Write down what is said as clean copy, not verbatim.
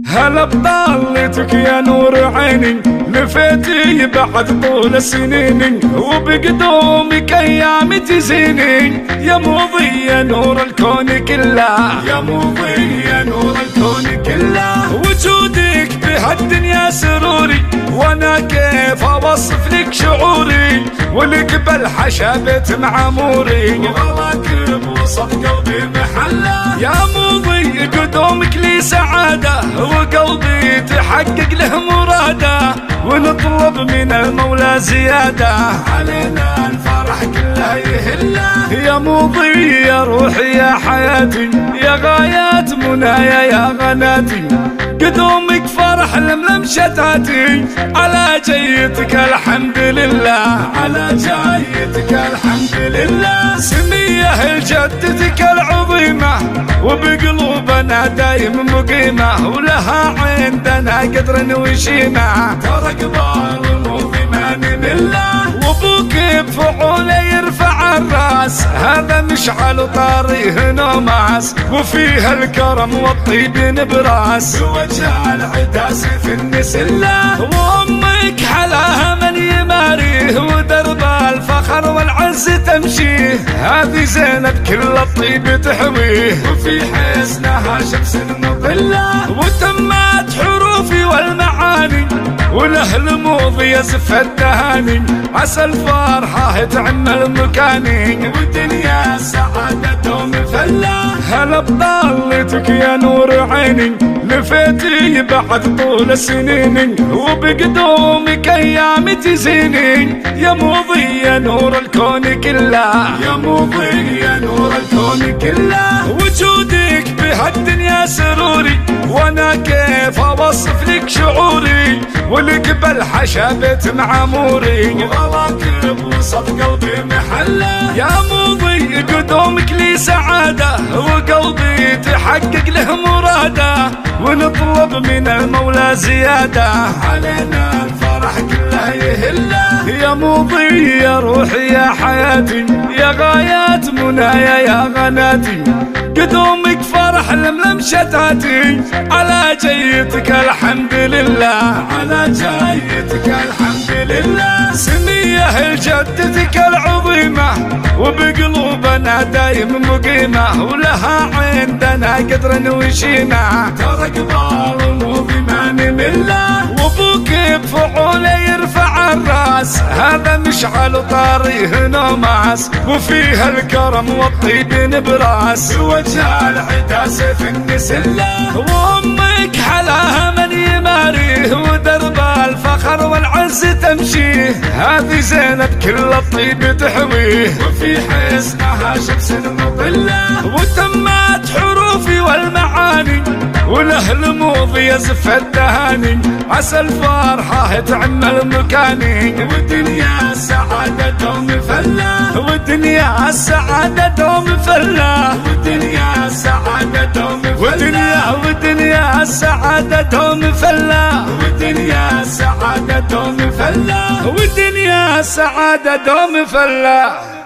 هلا بضالتك يا نور عيني، لفيتي بعد طول السنين، وبقدومك ايام تزيني، يا مضي نور الكون كله، يا مضي نور الكون كله، وجودك بهالدنيا سروري، وانا كيف اوصف لك شعوري، ولك بالحشبت معموري، وغلاك بوسط قلبي محله، يا مضي قدومك لي سعاده، وقلبي تحقق له مراده، ونطلب من المولى زياده، علينا الفرح كله يهله، يا مضي يا روحي يا حياتي، يا غايات منايا يا غناتي، قدومك فرح لملم شتاتي، على جيتك الحمد لله، على جيتك الحمد لله، سميه لجدتك العظيمه، وبقلوبنا دايم مقيمه، ولها عندنا قدر وشيمه، ترى قبال مظلمان بالله، وابوك بفعوله يرفع الراس، هذا مشعل طاريه نوماس، وفيها الكرم والطيب نبراس، وجه العداس في النسله، وامك حلاها من يماريه، ودرب الفخر والعز تمشيه، هذه زينب كل الطيب تحويه، وفي حسنها شمس مظله، وتمت حروفي والمعاني، والاهل موضي يزف التهاني، عسى الفرحه تعم المكاني، والدنيا سعادتهم فله، هلا بضالتك يا نور عيني، لفيتي بعد طول السنين، وبقدومك ايام تزيني، يا مضي يا نور الكون كله، يا مضي يا نور الكون كله، وجودك بهالدنيا سروري، وانا كيف اوصف لك شعوري، ولك بالحشبت معموري، وغلاك بوسط قلبي محله، يا مضي قدومك لي سعاده، وقلبي تحقق له مراده، ونطلب من المولى زياده، علينا الفرح كله يهله، يا مضي يا روحي يا حياتي، يا غايات منايا يا غناتي، قدومك فرح لملم شتاتي، على جيتك الحمد لله، على جيتك الحمد لله، سميه لجدتك العظيمه، وبقلوبنا دايم مقيمه، ولها عندنا قدر وشيمه، ترى قبال مظلمان بالله، وابوك بفعوله يرفع الراس، هذا مشعل طاريه نوماس، وفيها الكرم والطيب نبراس، وجه العداس في النسله، وامك حلاها من يماريه، ودرب الفخر والعز تمشيه، هذه زينب كل الطيب تحويه، وفي حسنها شمس مظله، وتمت حروفي والمعاني، والاهل موضي يزف التهاني، عسى الفرحه تعم المكاني، والدنيا سعادتهم فله، والدنيا سعادتهم فله، والدنيا سعادتهم فله، والدنيا سعادتهم فله، والدنيا سعادتهم فله، والدنيا سعادتهم فله.